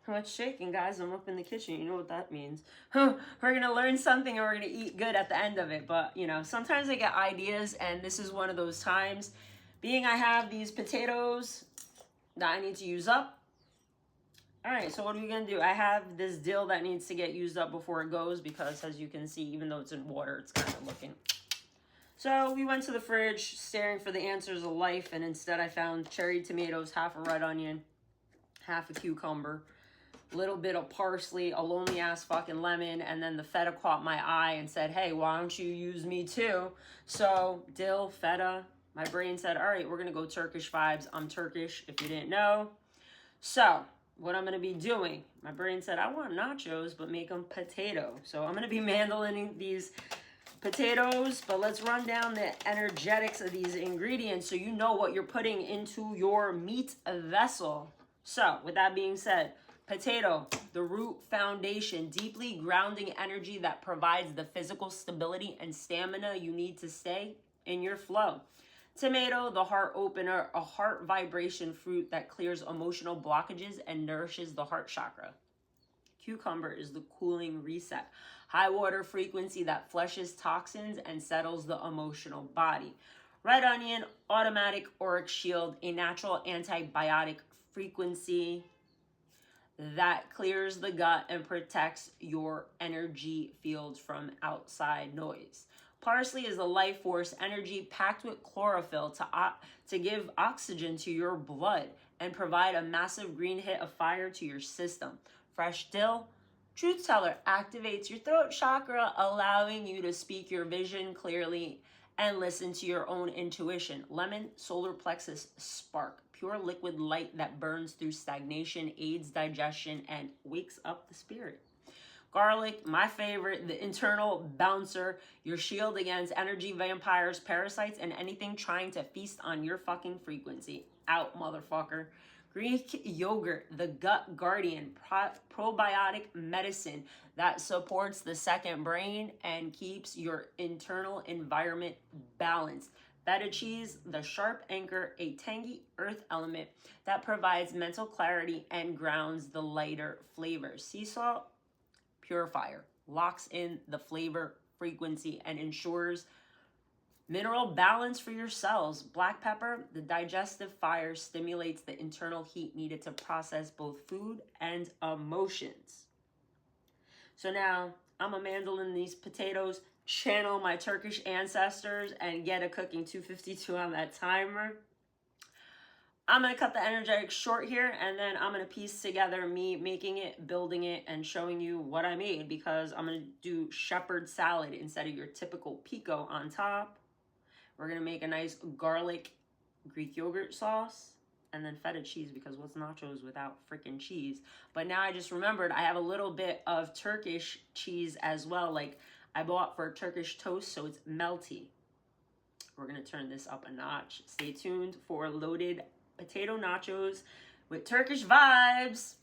What's shaking, guys? I'm up in the kitchen. You know what that means. We're going to learn something and we're going to eat good at the end of it. But, you know, sometimes I get ideas and this is one of those times. Being I have these potatoes that I need to use up. All right, so what are we going to do? I have this dill that needs to get used up before it goes because, as you can see, even though it's in water, it's kind of looking. So we went to the fridge staring for the answers of life, and instead I found cherry tomatoes, half a red onion, half a cucumber, little bit of parsley, a lonely ass fucking lemon, and then the feta caught my eye and said, hey, why don't you use me too? So dill, feta, my brain said, all right, we're gonna go Turkish vibes. I'm Turkish, if you didn't know. So what I'm gonna be doing, my brain said, I want nachos, but make them potato. So I'm gonna be mandolining these potatoes, but let's run down the energetics of these ingredients so you know what you're putting into your meat vessel. So with that being said, potato, the root foundation, deeply grounding energy that provides the physical stability and stamina you need to stay in your flow. Tomato, the heart opener, a heart vibration fruit that clears emotional blockages and nourishes the heart chakra. Cucumber is the cooling reset, high water frequency that flushes toxins and settles the emotional body. Red onion, automatic auric shield, a natural antibiotic frequency that clears the gut and protects your energy fields from outside noise. Parsley is a life force energy packed with chlorophyll to give oxygen to your blood and provide a massive green hit of fire to your system. Fresh dill, truth teller, activates your throat chakra, allowing you to speak your vision clearly and listen to your own intuition. Lemon, solar plexus spark, pure liquid light that burns through stagnation, aids digestion, and wakes up the spirit. Garlic, my favorite, the internal bouncer, your shield against energy vampires, parasites, and anything trying to feast on your fucking frequency. Out, motherfucker. Greek yogurt, the gut guardian, probiotic medicine that supports the second brain and keeps your internal environment balanced. Feta cheese, the sharp anchor, a tangy earth element that provides mental clarity and grounds the lighter flavors. Sea salt, purifier, locks in the flavor frequency and ensures mineral balance for your cells. Black pepper, the digestive fire, stimulates the internal heat needed to process both food and emotions. So now I'm a mandolin these potatoes, channel my Turkish ancestors, and get a cooking 252 on that timer. I'm going to cut the energetic short here, and then I'm going to piece together me making it, building it, and showing you what I made, because I'm going to do shepherd salad instead of your typical pico on top. We're going to make a nice garlic Greek yogurt sauce, and then feta cheese, because what's nachos without freaking cheese? But now I just remembered I have a little bit of Turkish cheese as well, like I bought for Turkish toast, so it's melty. We're going to turn this up a notch. Stay tuned for loaded potato nachos with Turkish vibes.